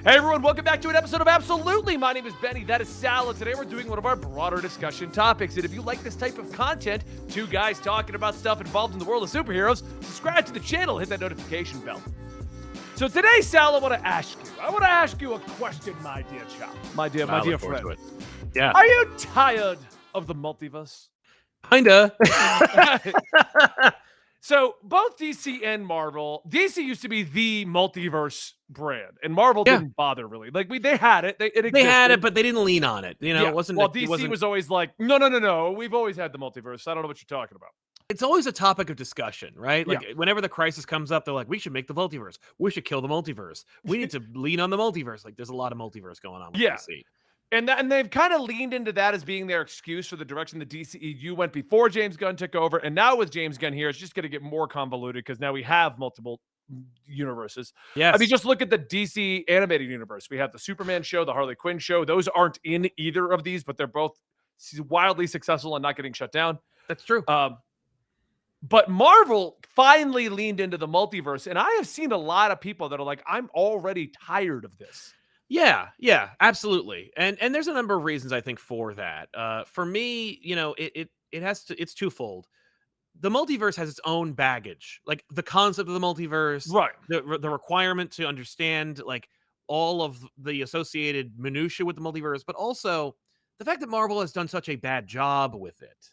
Hey everyone, welcome back to an episode of Absolutely. My name is Benny, that is Sal, and today we're doing one of our broader discussion topics. And if you like this type of content, two guys talking about stuff involved in the world of superheroes, subscribe to the channel, hit that notification bell. So today, Sal, I want to ask you a question, my dear chap, my dear friend. Yeah. Are you tired of the multiverse? Kinda. So both DC and Marvel, DC used to be the multiverse brand, and Marvel didn't bother really. Like they had it, They had it, but they didn't lean on it. You know, yeah. it wasn't. Well, it DC wasn't, was always like, no. We've always had the multiverse. I don't know what you're talking about. It's always a topic of discussion, right? Like Yeah. whenever the crisis comes up, they're like, we should make the multiverse. We should kill the multiverse. We need to lean on the multiverse. Like there's a lot of multiverse going on with DC. And they've kind of leaned into that as being their excuse for the direction the DCEU went before James Gunn took over. And now with James Gunn here, it's just going to get more convoluted because now we have multiple universes. Yes. I mean, just look at the DC animated universe. We have the Superman show, the Harley Quinn show. Those aren't in either of these, but they're both wildly successful and not getting shut down. That's true. But Marvel finally leaned into the multiverse. And I have seen a lot of people that are like, I'm already tired of this. Yeah, absolutely. And there's a number of reasons I think for that. For me, you know, it's twofold. The multiverse has its own baggage, like the concept of the multiverse, right? The requirement to understand like all of the associated minutia with the multiverse, but also the fact that Marvel has done such a bad job with it.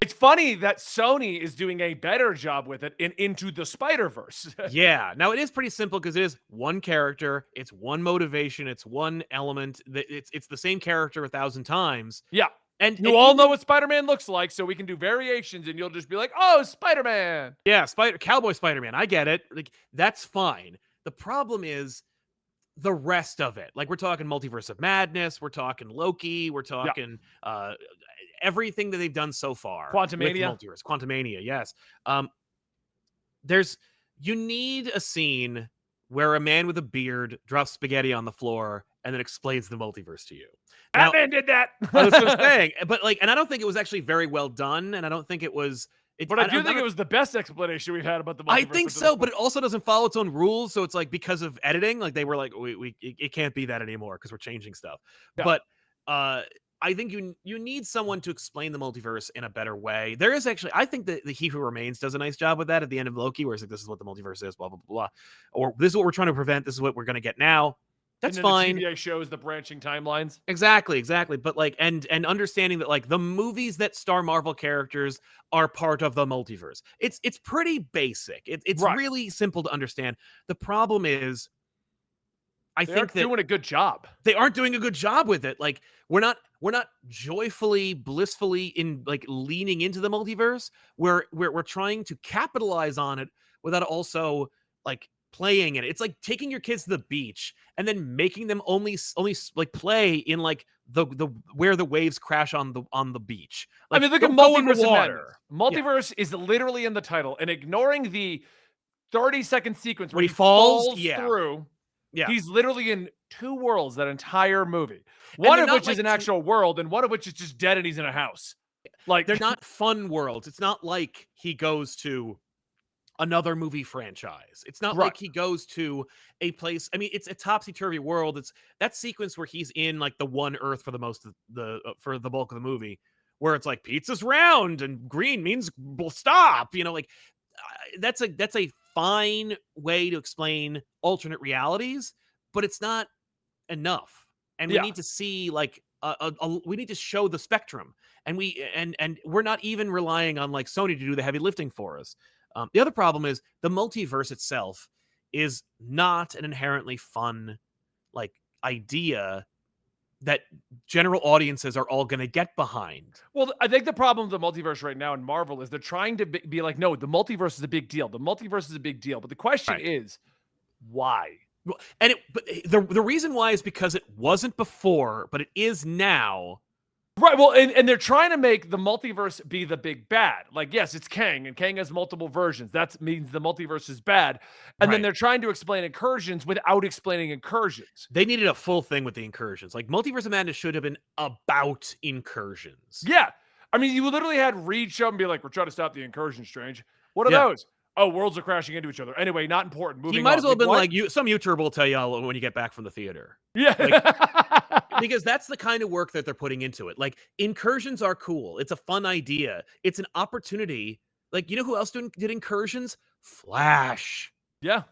It's funny that Sony is doing a better job with it in Into the Spider-Verse. Yeah. Now, it is pretty simple because it is one character. It's one motivation. It's one element. It's the same character 1,000 times. Yeah. And you all know what Spider-Man looks like, so we can do variations, and you'll just be like, oh, Spider-Man. Yeah, Cowboy Spider-Man. I get it. Like, that's fine. The problem is the rest of it. Like, we're talking Multiverse of Madness. We're talking Loki. We're talking... everything that they've done so far. Quantumania, yes. You need a scene where a man with a beard drops spaghetti on the floor and then explains the multiverse to you. Now, Batman did that. That's what I'm saying. But like, and I don't think it was actually very well done, and I don't think it was. But I do think it was the best explanation we've had about the multiverse. I think so, but it also doesn't follow its own rules. So it's like because of editing, like they were like, it can't be that anymore because we're changing stuff. Yeah. But I think you need someone to explain the multiverse in a better way. There is actually, I think that the He Who Remains does a nice job with that at the end of Loki, where it's like, this is what the multiverse is, blah, blah, blah, or this is what we're trying to prevent. This is what we're going to get now. That's fine. The TVA shows the branching timelines. Exactly. But like, and understanding that like the movies that star Marvel characters are part of the multiverse. It's pretty basic. It's really simple to understand. The problem is, I think they're doing a good job. They aren't doing a good job with it. Like we're not joyfully, blissfully in like leaning into the multiverse. We're trying to capitalize on it without also like playing in it. It's like taking your kids to the beach and then making them only like play in like the where the waves crash on the beach. Like, I mean, look at Multiverse of Madness. Multiverse is literally in the title, and ignoring the 30-second sequence where he falls through. Yeah. He's literally in two worlds that entire movie. One of which is an actual world, and one of which is just dead and he's in a house. Like they're not fun worlds. It's not like he goes to another movie franchise. It's not like he goes to a place. I mean, it's a topsy-turvy world. It's that sequence where he's in like the one Earth for the most of for the bulk of the movie, where it's like pizza's round and green means we'll stop. You know, like that's a fine way to explain alternate realities, but it's not enough. And we need to see like we need to show the spectrum, and we're not even relying on like Sony to do the heavy lifting for us. The other problem is the multiverse itself is not an inherently fun like idea that general audiences are all going to get behind. Well, I think the problem with the multiverse right now in Marvel is they're trying to be like, no, the multiverse is a big deal. The multiverse is a big deal. But the question is, why? Well, and the reason why is because it wasn't before, but it is now. Right. Well, and they're trying to make the multiverse be the big bad. Like, yes, it's Kang, and Kang has multiple versions. That means the multiverse is bad. And then they're trying to explain incursions without explaining incursions. They needed a full thing with the incursions. Like, Multiverse of Madness should have been about incursions. Yeah. I mean, you literally had Reed show up and be like, we're trying to stop the incursion, Strange. What are those? oh, worlds are crashing into each other. Anyway, not important. He Moving might on. as well have been what? like, some YouTuber will tell you all when you get back from the theater. Yeah. Like, because that's the kind of work that they're putting into it. Like, incursions are cool. It's a fun idea. It's an opportunity. Like, you know who else did incursions? Flash. Yeah.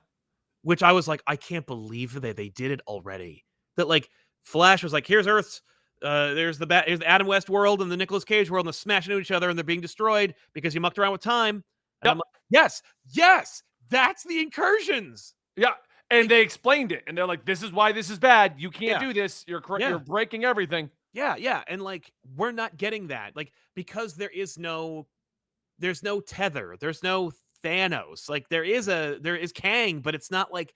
Which I was like, I can't believe that they did it already. That like Flash was like, here's Earth's, here's the Adam West world and the Nicolas Cage world, and they're smashing into each other and they're being destroyed because you mucked around with time. And Yep. I'm like, yes, that's the incursions. Yeah. And they explained it, and they're like, "This is why this is bad. You can't Yeah. do this. You're Yeah. You're breaking everything." Yeah, and like we're not getting that, like because there's no tether, there's no Thanos. Like there is Kang, but it's not like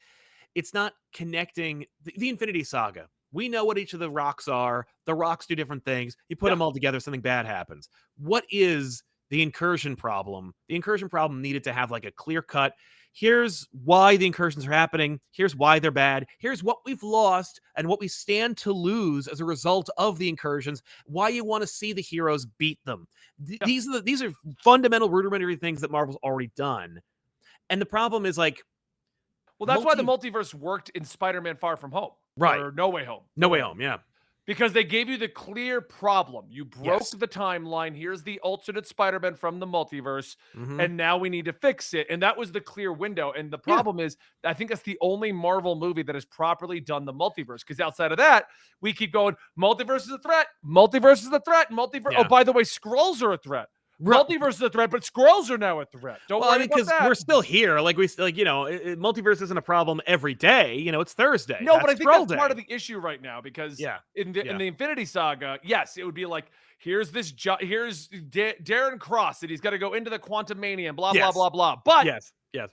it's not connecting the Infinity Saga. We know what each of the rocks are. The rocks do different things. You put them all together, something bad happens. What is the incursion problem? The incursion problem needed to have like a clear cut. Here's why the incursions are happening. Here's why they're bad. Here's what we've lost and what we stand to lose as a result of the incursions. Why you want to see the heroes beat them. These are fundamental rudimentary things that Marvel's already done. And the problem is like, well, that's why the multiverse worked in Spider-Man: Far From Home, right? Or No Way Home. No Way Home, yeah. Because they gave you the clear problem. You broke the timeline. Here's the alternate Spider-Man from the multiverse. And now we need to fix it. And that was the clear window. And the problem is, I think that's the only Marvel movie that has properly done the multiverse. Because outside of that, we keep going, multiverse is a threat. Multiverse is a threat. Multiverse. Oh, by the way, Skrulls are a threat. Multiverse is a threat, but Skrulls are now a threat. Don't worry about that. We're still here. Like multiverse isn't a problem every day. It's Thursday. No, but I think that's part of the issue right now because in the Infinity Saga, yes, it would be like here's Darren Cross and he's got to go into the Quantum Mania and blah blah blah blah. But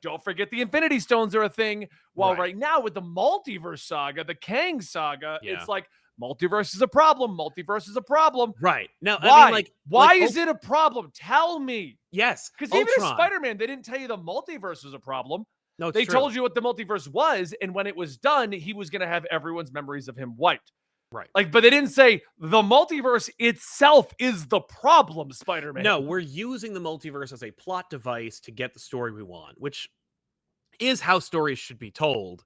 don't forget the Infinity Stones are a thing. While right now with the Multiverse Saga, the Kang Saga, it's like. Multiverse is a problem. Multiverse is a problem. Right. Now, why? I mean, why is it a problem? Tell me. Yes. Because even in Spider-Man, they didn't tell you the multiverse was a problem. No, they told you what the multiverse was, and when it was done, he was going to have everyone's memories of him wiped. Right. But they didn't say the multiverse itself is the problem, Spider-Man. No, we're using the multiverse as a plot device to get the story we want, which is how stories should be told.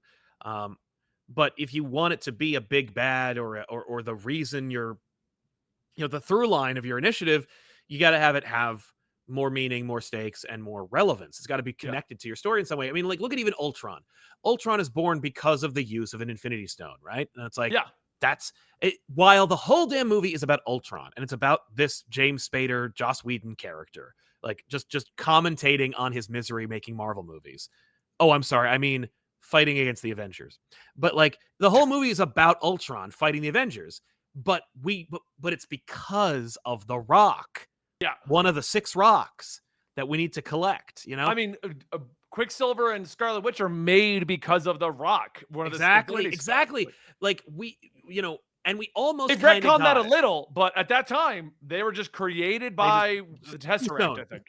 But if you want it to be a big bad or the reason the through line of your initiative, you got to have more meaning, more stakes, and more relevance. It's got to be connected to your story in some way. I mean, like, look at even Ultron. Ultron is born because of the use of an Infinity Stone, right? And it's like, that's it. While the whole damn movie is about Ultron, and it's about this James Spader, Joss Whedon character, like just commentating on his misery making Marvel movies. Oh, I'm sorry. I mean, fighting against the Avengers. But like the whole movie is about Ultron fighting the Avengers. But it's because of the Rock. Yeah. One of the 6 rocks that we need to collect, I mean, Quicksilver and Scarlet Witch are made because of the Rock. Exactly. Like we, and we almost they've retconned that a little, but at that time they were just created by the Tesseract, I think.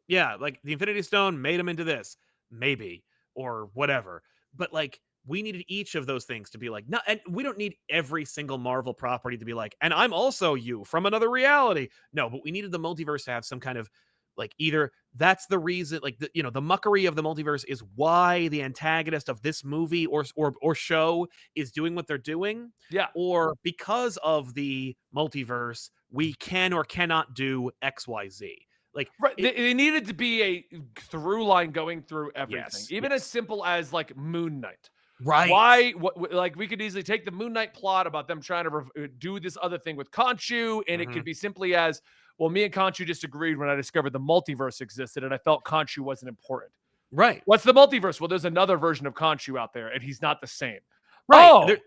Yeah, like the Infinity Stone made them into this, maybe, or whatever. But like we needed each of those things to be like, no, and we don't need every single Marvel property to be like, and I'm also you from another reality. No, but we needed the multiverse to have some kind of like either that's the reason, like the muckery of the multiverse is why the antagonist of this movie or show is doing what they're doing. Yeah. Or because of the multiverse, we can or cannot do XYZ. Like they needed to be a through line going through everything, even as simple as like Moon Knight. Right? Why? Like we could easily take the Moon Knight plot about them trying to do this other thing with Khonshu, and it could be simply as well. Me and Khonshu disagreed when I discovered the multiverse existed, and I felt Khonshu wasn't important. Right? What's the multiverse? Well, there's another version of Khonshu out there, and he's not the same. Right?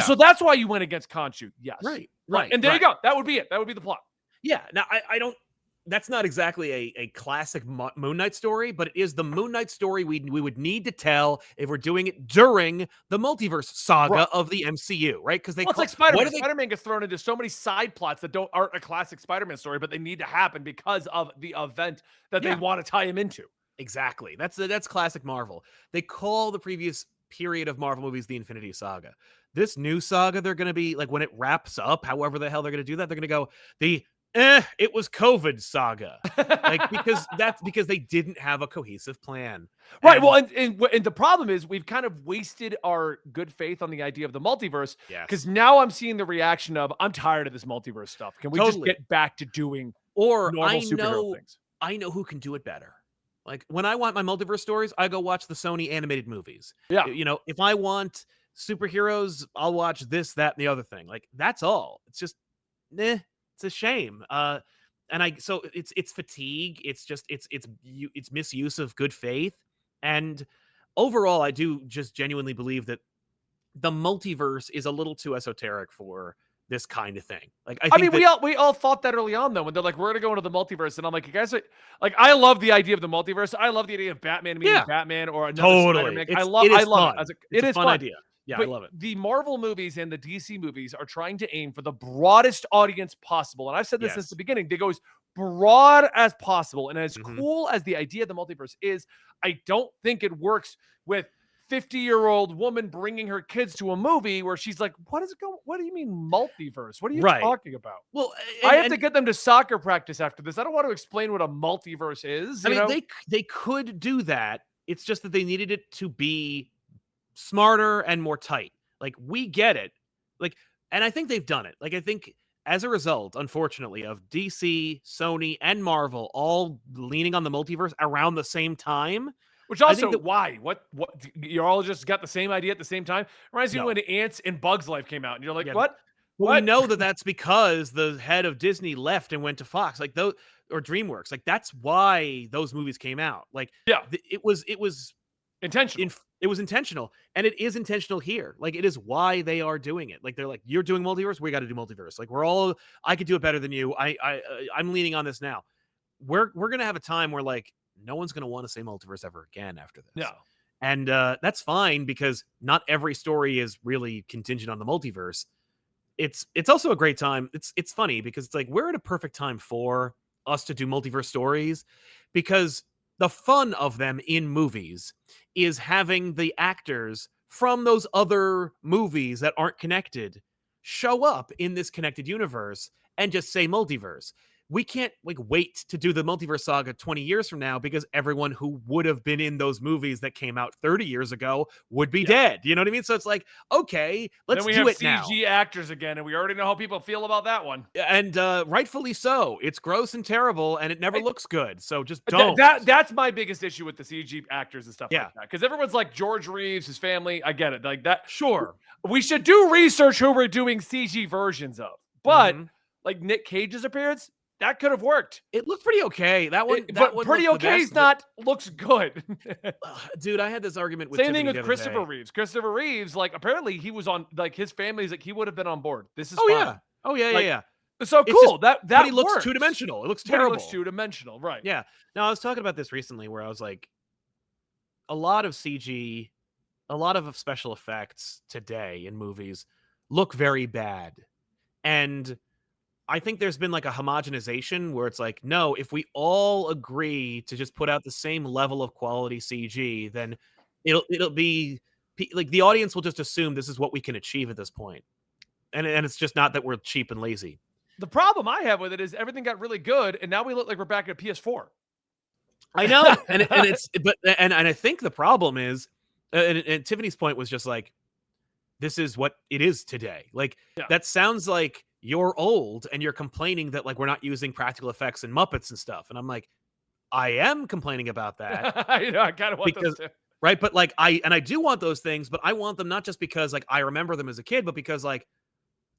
So that's why you went against Khonshu. Yes. Right. And there you go. That would be it. That would be the plot. Yeah. Now I don't. That's not exactly a classic Moon Knight story, but it is the Moon Knight story we would need to tell if we're doing it during the multiverse saga of the MCU, right? Because it's like Spider-Man. Spider-Man gets thrown into so many side plots that aren't a classic Spider-Man story, but they need to happen because of the event that they want to tie him into. Exactly. That's classic Marvel. They call the previous period of Marvel movies the Infinity Saga. This new saga, they're going to be like when it wraps up, however the hell they're going to do that, they're going to go the It was COVID saga. Like, because they didn't have a cohesive plan. Right. Well, and the problem is we've kind of wasted our good faith on the idea of the multiverse because Yes, now I'm seeing the reaction of I'm tired of this multiverse stuff. Can we just totally. get back to doing Or normal superhero things? I know who can do it better. Like, when I want my multiverse stories, I go watch the Sony animated movies. Yeah. You know, if I want superheroes, I'll watch this, that, and the other thing. Like, that's all. It's just, it's a shame. And so it's fatigue. It's just it's misuse of good faith. And overall, I do just genuinely believe that the multiverse is a little too esoteric for this kind of thing. Like, I I think mean, that we all thought that early on, though, when they're like, "We're gonna go into the multiverse," and I'm like, "You guys are like, I love the idea of the multiverse. I love the idea of Batman meeting yeah, Batman or another totally. Spider-Man. It I is love it. fun. It It's a is fun fun. idea. Yeah, I But love it. the Marvel movies and the DC movies are trying to aim for the broadest audience possible, and I've said this since Yes. the beginning. They go as broad as possible, and as Mhm. cool as the idea of the multiverse is, I don't think it works with 50-year-old woman bringing her kids to a movie where she's like, what do you mean multiverse? What are you Right. talking about? Well, I have to get them to soccer practice after this. I don't want to explain what a multiverse is, I you mean, know? they could do that. It's just that they needed it to be smarter and more tight. Like, we get it. Like, and I think they've done it. Like, I think as a result, unfortunately, of DC, Sony, and Marvel all leaning on the multiverse around the same time, Which I think also, that why? What you all just got the same idea at the same time? Reminds me no. when Ants and Bugs Life came out, and you're like, Yeah. what? But we What? know that that's because the head of Disney left and went to Fox, like those, or DreamWorks. Like, that's why those movies came out. Like, Yeah, intentional. it was intentional, and it is intentional here. Like, it is why they are doing it. Like, they're like, you're doing multiverse, we got to do multiverse. Like, I could do it better than you. I'm leaning on this now. We're gonna have a time where, like, no one's gonna want to say multiverse ever again after this. No. And that's fine, because not every story is really contingent on the multiverse. It's also a great time. It's funny because it's like we're at a perfect time for us to do multiverse stories, because the fun of them in movies is having the actors from those other movies that aren't connected show up in this connected universe and just say multiverse. We can't, like, wait to do the multiverse saga 20 years from now, because everyone who would have been in those movies that came out 30 years ago would be dead. You know what I mean? So it's like, okay, let's Then we do have it now. CG actors again, and we already know how people feel about that one. And rightfully so. It's gross and terrible, and it never looks good. So just Th- don't. that's my biggest issue with the CG actors and stuff Yeah. like that. Because everyone's like George Reeves, his family. I get it. Like that. Sure. We should do research who we're doing CG versions of. But Mhm. like Nick Cage's appearance, that could have worked. It looked pretty okay. That one, But pretty looked the okay best, is not looks good. dude, I had this argument with Same thing Tiffany with the other Christopher day. Reeves. Christopher Reeves, like apparently he was on like his family's like he would have been on board. This is Oh fine. yeah. Oh yeah, Like, yeah. So It's cool. just- that But he looks works. two-dimensional. It looks But terrible. He looks two-dimensional, right? Yeah. Now, I was talking about this recently where I was like, a lot of CG, a lot of special effects today in movies look very bad. And I think there's been like a homogenization where it's like, no, if we all agree to just put out the same level of quality CG, then it'll be like the audience will just assume this is what we can achieve at this point. And it's just not that we're cheap and lazy. The problem I have with it is everything got really good, and now we look like we're back at PS4. I know, and I think the problem is, and Tiffany's point was just like, this is what it is today. Like, Yeah. that sounds like you're old and you're complaining that, like, we're not using practical effects and Muppets and stuff. And I'm like, I am complaining about that, You know, I kind of want those too. right? But like, I do want those things, but I want them not just because like I remember them as a kid, but because like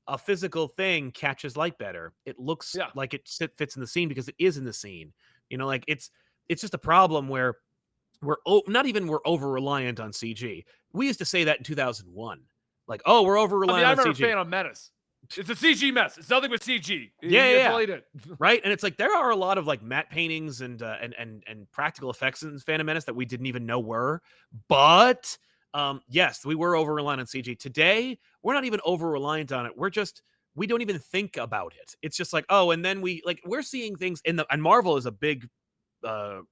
a physical thing catches light better. It looks Yeah. like it fits in the scene because it is in the scene. You know, like it's just a problem where we're over reliant on CG. We used to say that in 2001. Like, oh, we're over I reliant mean, I on remember CG. Phantom Menace. It's a CG mess. It's nothing but CG. Yeah. That's all he did. Right? And it's like there are a lot of like matte paintings and practical effects in Phantom Menace that we didn't even know were. But yes, we were over reliant on CG. Today, we're not even over reliant on it. We don't even think about it. It's just like, oh, and then we're seeing things and Marvel is a big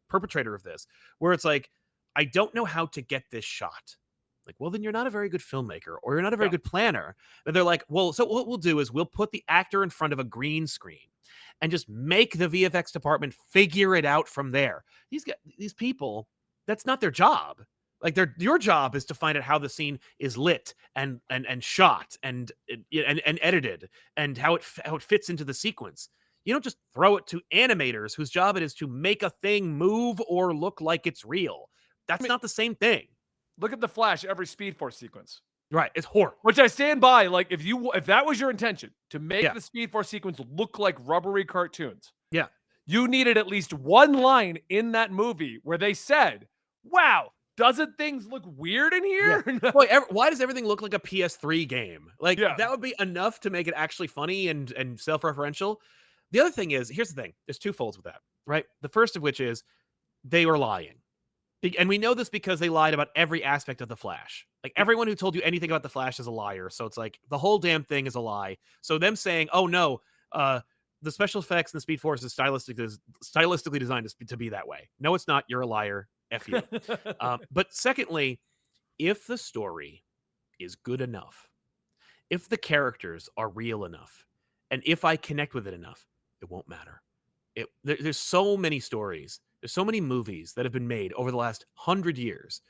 perpetrator of this, where it's like, I don't know how to get this shot. Like, well, then you're not a very good filmmaker or you're not a very good planner. And they're like, well, so what we'll do is we'll put the actor in front of a green screen and just make the VFX department figure it out from there. These people, that's not their job. Like your job is to find out how the scene is lit and shot and edited and how it fits into the sequence. You don't just throw it to animators whose job it is to make a thing move or look like it's real. That's not the same thing. Look at the Flash, every Speed Force sequence. Right, it's horrible. Which I stand by. Like, if that was your intention, to make the Speed Force sequence look like rubbery cartoons, you needed at least one line in that movie where they said, "Wow, doesn't things look weird in here?" Yeah. Boy, why does everything look like a PS3 game? Like, that would be enough to make it actually funny and self-referential. The other thing is, here's the thing. There's two folds with that, right? The first of which is they were lying. And we know this because they lied about every aspect of The Flash. Like, everyone who told you anything about The Flash is a liar. So it's like the whole damn thing is a lie. So them saying, "Oh no, the special effects in the Speed Force is stylistically designed to be that way." No, it's not. You're a liar. F you. But secondly, if the story is good enough, if the characters are real enough, and if I connect with it enough, it won't matter. There's so many stories. There's so many movies that have been made over the last 100 years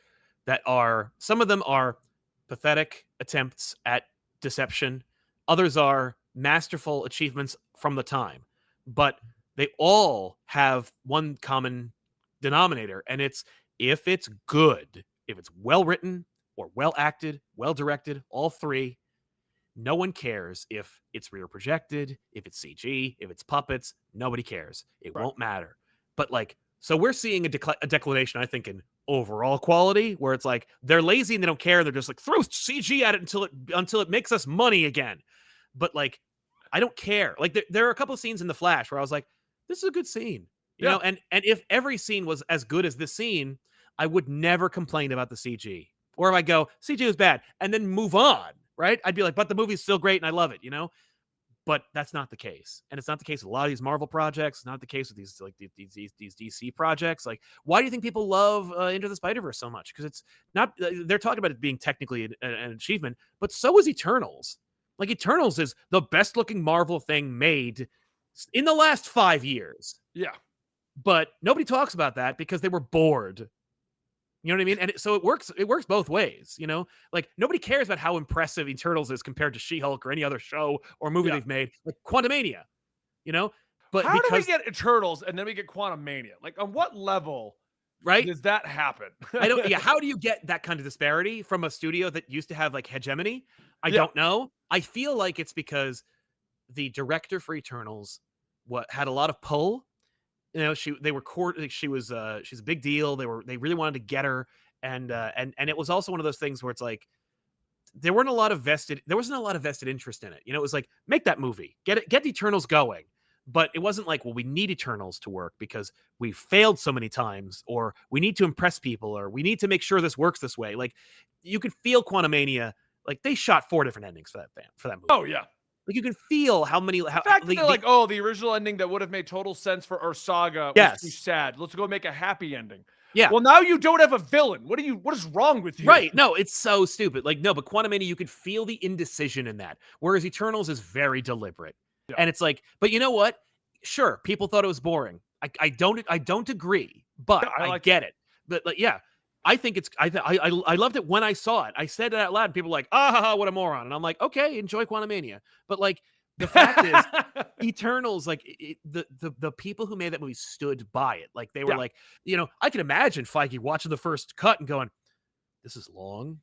that some of them are pathetic attempts at deception. Others are masterful achievements from the time. But they all have one common denominator, and it's if it's good, if it's well written or well acted, well directed, all three, no one cares if it's rear projected, if it's CG, if it's puppets. Nobody cares. It won't matter. But like, so we're seeing a declination, I think, in overall quality, where it's like they're lazy and they don't care. They're just like, throw CG at it until it makes us money again. But like, I don't care. Like there are a couple of scenes in The Flash where I was like, this is a good scene. You know, and if every scene was as good as this scene, I would never complain about the CG. Or if I go, CG was bad, and then move on, right? I'd be like, but the movie's still great and I love it, you know? But that's not the case. And it's not the case with a lot of these Marvel projects. It's not the case with these DC projects. Like, why do you think people love Into the Spider-Verse so much? Because it's not, they're talking about it being technically an achievement, but so is Eternals. Like, Eternals is the best looking Marvel thing made in the last 5 years. Yeah. But nobody talks about that because they were bored. You know what I mean? And so it works both ways, you know? Like, nobody cares about how impressive Eternals is compared to She-Hulk or any other show or movie they've made. Like Quantumania, you know? But how do we get Eternals and then we get Quantumania? Like, on what level does that happen? How do you get that kind of disparity from a studio that used to have, like, hegemony? I don't know. I feel like it's because the director for Eternals had a lot of pull. You know, she's a big deal. They really wanted to get her. And it was also one of those things where it's like, there wasn't a lot of vested interest in it. You know, it was like, make that movie, get the Eternals going. But it wasn't like, well, we need Eternals to work because we failed so many times, or we need to impress people, or we need to make sure this works this way. Like, you could feel Quantumania. Like, they shot 4 different endings for that movie. Oh yeah. Like, you can feel how many. The fact that they're like, oh, the original ending that would have made total sense for our saga was too sad. Let's go make a happy ending. Yeah. Well, now you don't have a villain. What is wrong with you? Right. No, it's so stupid. Like, no, but Quantumania, you could feel the indecision in that. Whereas Eternals is very deliberate. Yeah. And it's like, but you know what? Sure, people thought it was boring. I don't agree, but I get it. But like, yeah. I think I loved it when I saw it. I said it out loud, and people were like, what a moron. And I'm like, okay, enjoy Quantumania. But like, the fact is, Eternals, like, the people who made that movie stood by it. Like, they were like, you know, I can imagine Feige watching the first cut and going, this is long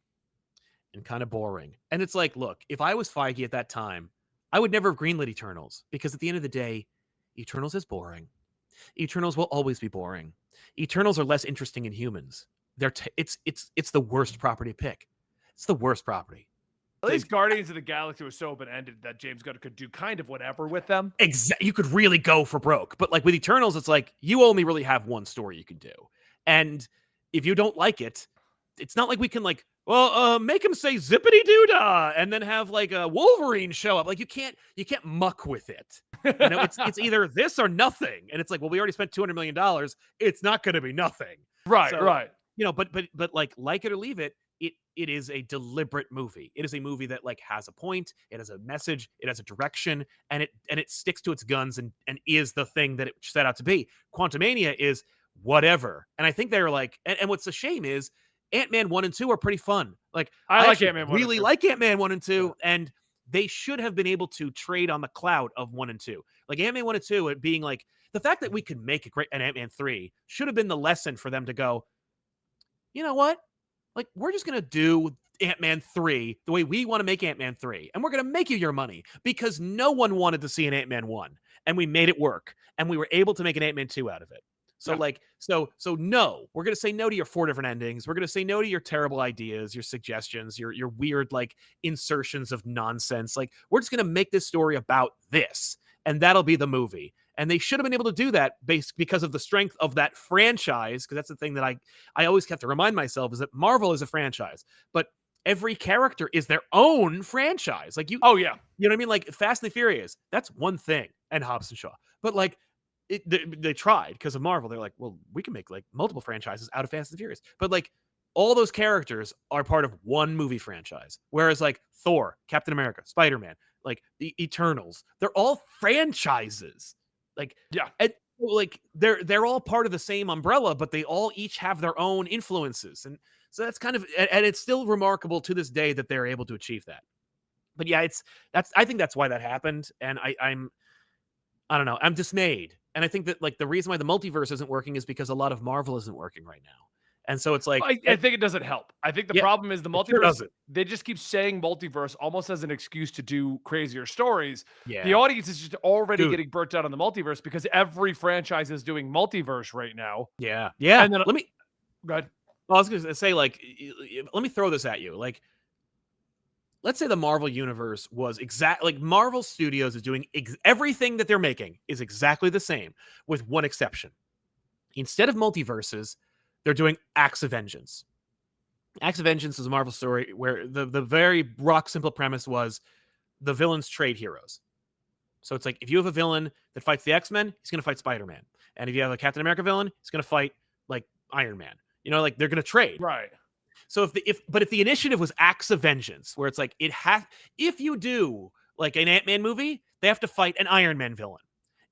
and kind of boring. And it's like, look, if I was Feige at that time, I would never have greenlit Eternals, because at the end of the day, Eternals is boring. Eternals will always be boring. Eternals are less interesting in humans. It's the worst property to pick. It's the worst property. At least Guardians of the Galaxy was so open-ended that James Gunn could do kind of whatever with them. Exactly. You could really go for broke. But like with Eternals, it's like, you only really have one story you can do. And if you don't like it, it's not like we can like, well, make him say zippity doo-dah and then have like a Wolverine show up. Like, you can't muck with it. You know, it's either this or nothing. And it's like, well, we already spent $200 million. It's not going to be nothing. Right. You know, but like it or leave it, it is a deliberate movie. It is a movie that like has a point, it has a message, it has a direction, and it sticks to its guns and is the thing that it set out to be. Quantumania is whatever. And I think they're like, and what's a shame is Ant-Man 1 and 2 are pretty fun. Like I like actually Ant-Man 1 and really 2. like Ant-Man 1 and 2, Yeah. and they should have been able to trade on the clout of 1 and 2. Like Ant-Man 1 and 2, it being like the fact that we could make an Ant-Man 3 should have been the lesson for them to go, you know what? Like, we're just going to do Ant-Man 3 the way we want to make Ant-Man 3. And we're going to make you your money because no one wanted to see an Ant-Man 1. And we made it work. And we were able to make an Ant-Man 2 out of it. So, like, so no, we're going to say no to your 4 different endings. We're going to say no to your terrible ideas, your suggestions, your weird, like, insertions of nonsense. Like, we're just going to make this story about this. And that'll be the movie. And they should have been able to do that because of the strength of that franchise. Because that's the thing that I always have to remind myself is that Marvel is a franchise, but every character is their own franchise. Like oh yeah, you know what I mean? Like Fast and the Furious, that's one thing, and Hobbs and Shaw. But like they tried because of Marvel. They're like, well, we can make like multiple franchises out of Fast and Furious. But like all those characters are part of one movie franchise. Whereas like Thor, Captain America, Spider-Man, like the Eternals, they're all franchises. Like yeah, and like they're all part of the same umbrella, but they all each have their own influences, and so that's kind of and it's still remarkable to this day that they're able to achieve that. But yeah, I think that's why that happened, and I don't know, I'm dismayed, and I think that like the reason why the multiverse isn't working is because a lot of Marvel isn't working right now. And so it's like I think it doesn't help. I think the problem is the it sure multiverse. doesn't. They just keep saying multiverse almost as an excuse to do crazier stories. Yeah. The audience is just already Dude. getting burnt out on the multiverse because every franchise is doing multiverse right now. Yeah. And then let me go ahead. Well, I was going to say, like, let me throw this at you. Like, let's say the Marvel universe was like Marvel Studios is doing everything that they're making is exactly the same, with one exception. Instead of multiverses, they're doing Acts of Vengeance. Acts of Vengeance is a Marvel story where the very rock simple premise was the villains trade heroes. So it's like if you have a villain that fights the X-Men, he's going to fight Spider-Man. And if you have a Captain America villain, he's going to fight like Iron Man. You know, like they're going to trade. Right. So if the initiative was Acts of Vengeance, where it's like if you do like an Ant-Man movie, they have to fight an Iron Man villain.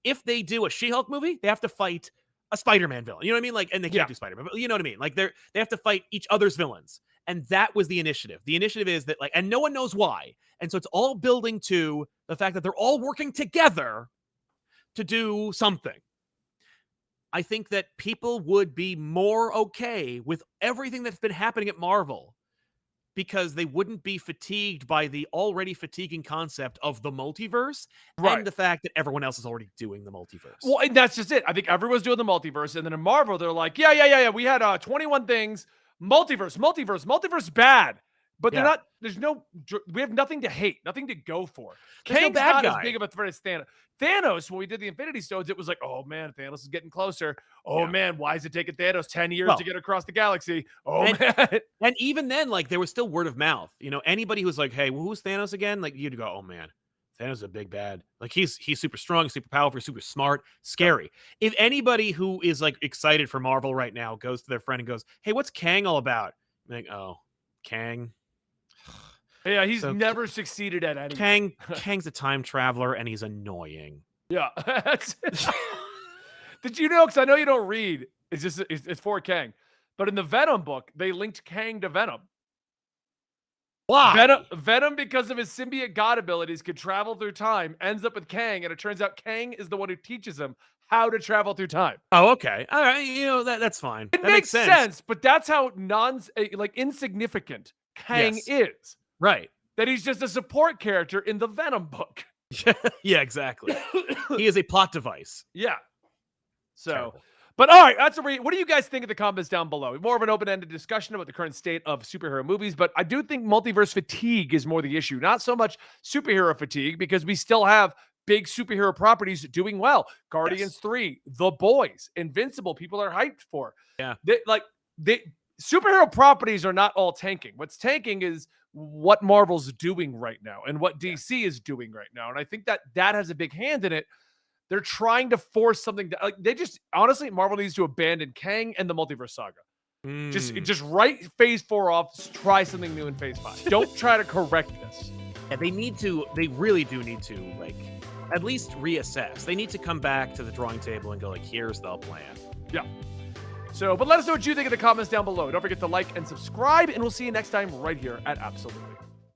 If they do a She-Hulk movie, they have to fight a Spider-Man villain. You know what I mean? Like, and they can't do Spider-Man, but you know what I mean? Like they have to fight each other's villains. And that was the initiative. The initiative is that like, and no one knows why. And so it's all building to the fact that they're all working together to do something. I think that people would be more okay with everything that's been happening at Marvel because they wouldn't be fatigued by the already fatiguing concept of the multiverse and the fact that everyone else is already doing the multiverse. Well, and that's just it. I think everyone's doing the multiverse. And then in Marvel, they're like, yeah. We had 21 things. Multiverse bad. But they're not, we have nothing to hate, nothing to go for. There's Kang's no bad not guy. as big of a threat as Thanos. Thanos, when we did the Infinity Stones, it was like, oh man, Thanos is getting closer. Oh man, why is it taking Thanos 10 years to get across the galaxy? Oh man. And even then, like there was still word of mouth. You know, anybody who's like, hey, well, who's Thanos again? Like you'd go, oh man, Thanos is a big bad. Like he's super strong, super powerful, super smart, scary. If anybody who is like excited for Marvel right now goes to their friend and goes, hey, what's Kang all about? I'm like, oh, Kang. Yeah, he's never succeeded at anything. Kang's a time traveler and he's annoying. Yeah. Did you know, because I know you don't read, it's for Kang. But in the Venom book, they linked Kang to Venom. Why? Venom, because of his symbiote god abilities, could travel through time, ends up with Kang, and it turns out Kang is the one who teaches him how to travel through time. Oh, okay. All right. You know, that's fine. It that makes sense, but that's how insignificant Kang is. Right. That he's just a support character in the Venom book. Yeah, exactly. He is a plot device. Yeah. So, terrible. But all right, what do you guys think of the comments down below? More of an open-ended discussion about the current state of superhero movies, but I do think multiverse fatigue is more the issue. Not so much superhero fatigue, because we still have big superhero properties doing well. Guardians 3, The Boys, Invincible, people are hyped for. Yeah. Superhero properties are not all tanking. What's tanking is what Marvel's doing right now and what DC is doing right now. And I think that has a big hand in it. They're trying to force something. Honestly, Marvel needs to abandon Kang and the Multiverse Saga. Just write phase 4 off. Just try something new in phase 5. Don't try to correct this. Yeah, they really do need to, like, at least reassess. They need to come back to the drawing table and go, like, here's the plan. Yeah. So, but let us know what you think in the comments down below. Don't forget to like and subscribe, and we'll see you next time right here at Absolutely.